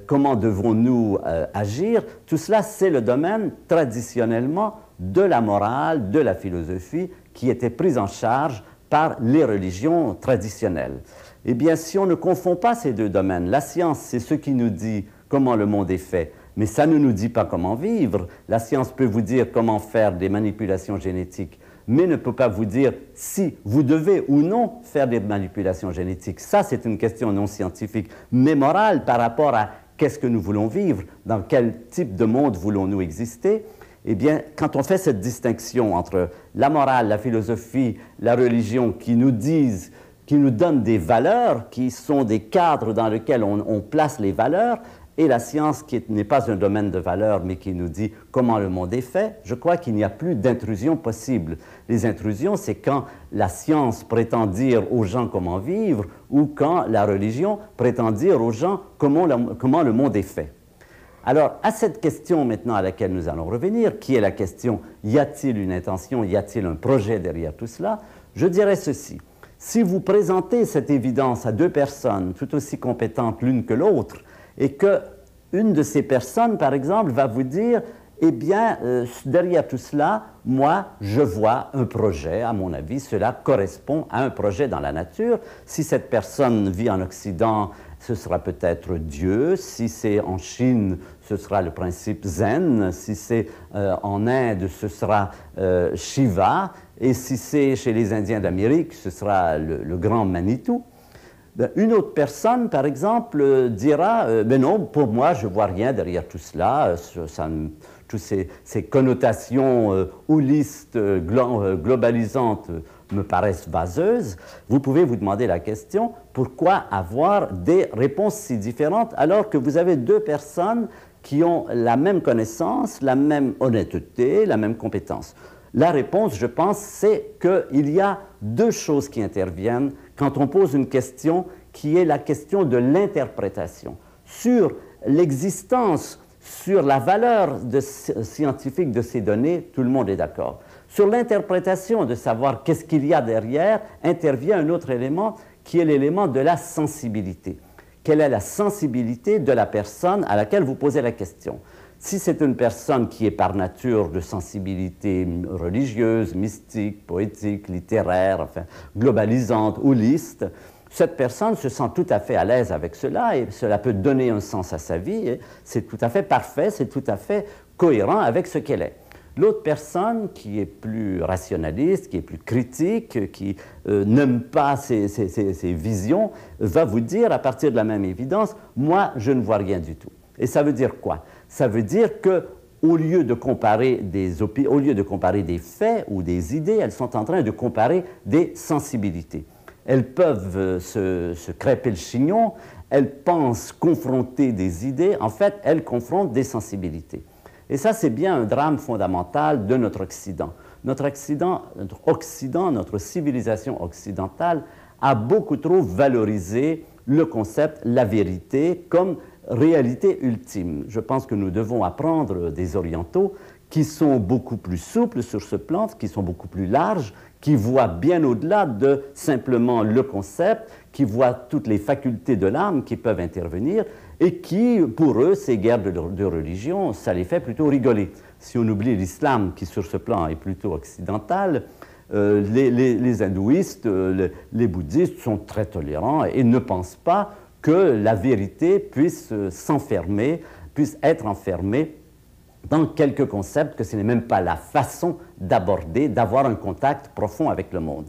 comment devons-nous agir. Tout cela, c'est le domaine traditionnellement de la morale, de la philosophie, qui était prise en charge par les religions traditionnelles. Eh bien, si on ne confond pas ces deux domaines, la science, c'est ce qui nous dit comment le monde est fait, mais ça ne nous dit pas comment vivre. La science peut vous dire comment faire des manipulations génétiques, mais ne peut pas vous dire si vous devez ou non faire des manipulations génétiques. Ça, c'est une question non scientifique, mais morale par rapport à qu'est-ce que nous voulons vivre, dans quel type de monde voulons-nous exister. Eh bien, quand on fait cette distinction entre la morale, la philosophie, la religion, qui nous donnent des valeurs, qui sont des cadres dans lesquels on place les valeurs, et la science qui n'est pas un domaine de valeur, mais qui nous dit comment le monde est fait, je crois qu'il n'y a plus d'intrusion possible. Les intrusions, c'est quand la science prétend dire aux gens comment vivre, ou quand la religion prétend dire aux gens comment le monde est fait. Alors, à cette question maintenant à laquelle nous allons revenir, qui est la question, y a-t-il une intention, y a-t-il un projet derrière tout cela? Je dirais ceci. Si vous présentez cette évidence à deux personnes tout aussi compétentes l'une que l'autre, et qu'une de ces personnes, par exemple, va vous dire, eh bien, derrière tout cela, moi, je vois un projet, à mon avis, cela correspond à un projet dans la nature. Si cette personne vit en Occident, ce sera peut-être Dieu. Si c'est en Chine, ce sera le principe zen. Si c'est en Inde, ce sera Shiva. Et si c'est chez les Indiens d'Amérique, ce sera le grand Manitou. Une autre personne, par exemple, dira « Mais non, pour moi, je ne vois rien derrière tout cela. Toutes ces connotations holistes, globalisantes me paraissent vaseuses, vous pouvez vous demander la question, pourquoi avoir des réponses si différentes alors que vous avez deux personnes qui ont la même connaissance, la même honnêteté, la même compétence? La réponse, je pense, c'est qu'il y a deux choses qui interviennent quand on pose une question qui est la question de l'interprétation. Sur l'existence, sur la valeur scientifique de ces données, tout le monde est d'accord. Sur l'interprétation de savoir qu'est-ce qu'il y a derrière, intervient un autre élément qui est l'élément de la sensibilité. Quelle est la sensibilité de la personne à laquelle vous posez la question? Si c'est une personne qui est par nature de sensibilité religieuse, mystique, poétique, littéraire, enfin, globalisante, holiste, cette personne se sent tout à fait à l'aise avec cela et cela peut donner un sens à sa vie. C'est tout à fait parfait, c'est tout à fait cohérent avec ce qu'elle est. L'autre personne qui est plus rationaliste, qui est plus critique, qui n'aime pas ces visions, va vous dire à partir de la même évidence, moi je ne vois rien du tout. Et ça veut dire quoi? Ça veut dire qu'au lieu de comparer des faits ou des idées, elles sont en train de comparer des sensibilités. Elles peuvent se crêper le chignon, elles pensent confronter des idées, en fait, elles confrontent des sensibilités. Et ça, c'est bien un drame fondamental de notre Occident. Notre Occident, notre civilisation occidentale a beaucoup trop valorisé le concept, la vérité, comme réalité ultime. Je pense que nous devons apprendre des Orientaux qui sont beaucoup plus souples sur ce plan, qui sont beaucoup plus larges, qui voient bien au-delà de simplement le concept, qui voient toutes les facultés de l'âme qui peuvent intervenir et qui, pour eux, ces guerres de religion, ça les fait plutôt rigoler. Si on oublie l'islam, qui sur ce plan est plutôt occidental, les hindouistes, les bouddhistes sont très tolérants et ne pensent pas que la vérité puisse s'enfermer, puisse être enfermée dans quelques concepts, que ce n'est même pas la façon d'aborder, d'avoir un contact profond avec le monde.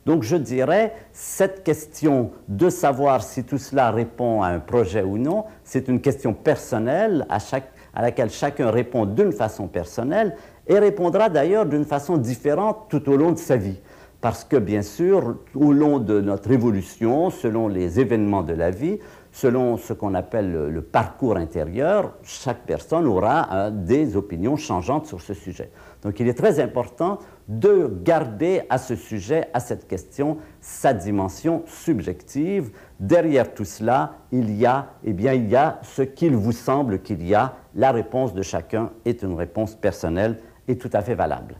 Donc je dirais, cette question de savoir si tout cela répond à un projet ou non, c'est une question personnelle à laquelle chacun répond d'une façon personnelle et répondra d'ailleurs d'une façon différente tout au long de sa vie. Parce que bien sûr, au long de notre évolution, selon les événements de la vie, selon ce qu'on appelle le parcours intérieur, chaque personne aura des opinions changeantes sur ce sujet. Donc il est très important de garder à ce sujet, à cette question, sa dimension subjective. Derrière tout cela, il y a ce qu'il vous semble qu'il y a. La réponse de chacun est une réponse personnelle et tout à fait valable.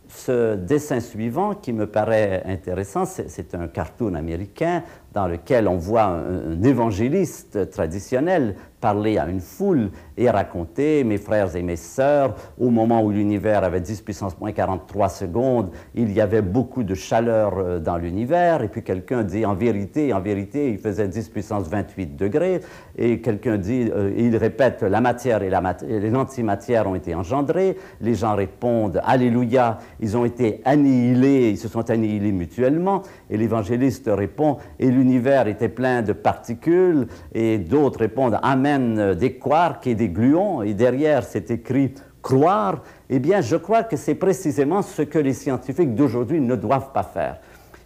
Ce dessin suivant, qui me paraît intéressant, c'est un cartoon américain dans lequel on voit un évangéliste traditionnel parler à une foule et raconter « Mes frères et mes sœurs, au moment où l'univers avait 10 puissance moins 43 secondes, il y avait beaucoup de chaleur dans l'univers. » Et puis quelqu'un dit « En vérité, il faisait 10 puissance 28 degrés. » Et quelqu'un dit, il répète « La matière et l'antimatière ont été engendrées. » Les gens répondent « Alléluia, ils ont été annihilés, ils se sont annihilés mutuellement. » Et l'évangéliste répond « Et l'univers était plein de particules. » Et d'autres répondent « Amen, des quarks et des gluons. » Et derrière, c'est écrit « croire ». Eh bien, je crois que c'est précisément ce que les scientifiques d'aujourd'hui ne doivent pas faire.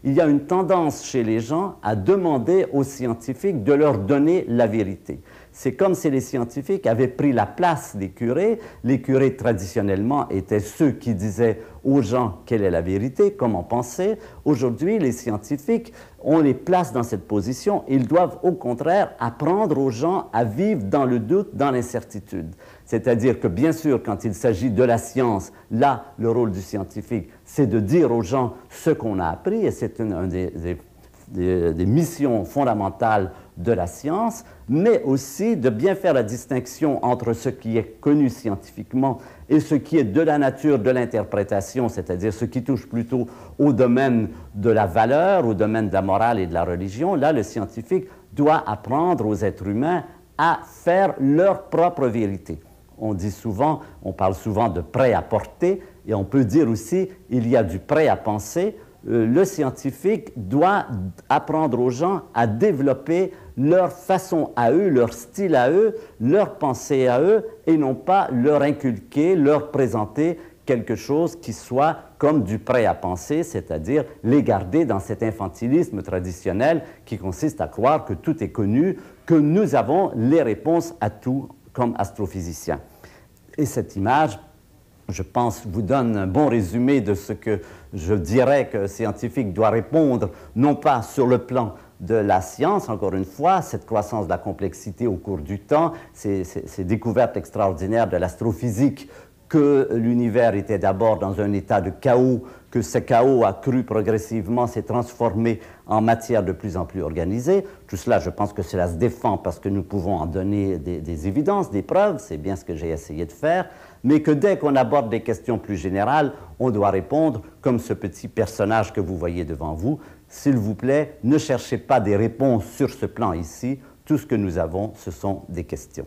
Il y a une tendance chez les gens à demander aux scientifiques de leur donner la vérité. C'est comme si les scientifiques avaient pris la place des curés. Les curés, traditionnellement, étaient ceux qui disaient aux gens quelle est la vérité, comment penser. Aujourd'hui, les scientifiques, on les place dans cette position. Ils doivent, au contraire, apprendre aux gens à vivre dans le doute, dans l'incertitude. C'est-à-dire que, bien sûr, quand il s'agit de la science, là, le rôle du scientifique, c'est de dire aux gens ce qu'on a appris, et c'est une des missions fondamentales de la science, mais aussi de bien faire la distinction entre ce qui est connu scientifiquement et ce qui est de la nature de l'interprétation, c'est-à-dire ce qui touche plutôt au domaine de la valeur, au domaine de la morale et de la religion. Là, le scientifique doit apprendre aux êtres humains à faire leur propre vérité. On parle souvent de prêt à porter, et on peut dire aussi il y a du prêt à penser. Le scientifique doit apprendre aux gens à développer leur façon à eux, leur style à eux, leur pensée à eux, et non pas leur inculquer, leur présenter quelque chose qui soit comme du prêt à penser, c'est-à-dire les garder dans cet infantilisme traditionnel qui consiste à croire que tout est connu, que nous avons les réponses à tout comme astrophysiciens. Et cette image, je pense, vous donne un bon résumé de ce que je dirais qu'un scientifique doit répondre, non pas sur le plan de la science, encore une fois, cette croissance de la complexité au cours du temps, ces découvertes extraordinaires de l'astrophysique, que l'univers était d'abord dans un état de chaos, que ce chaos a cru progressivement, s'est transformé en matière de plus en plus organisée. Tout cela, je pense que cela se défend parce que nous pouvons en donner des évidences, des preuves, c'est bien ce que j'ai essayé de faire, mais que dès qu'on aborde des questions plus générales, on doit répondre comme ce petit personnage que vous voyez devant vous. S'il vous plaît, ne cherchez pas des réponses sur ce plan ici, tout ce que nous avons, ce sont des questions.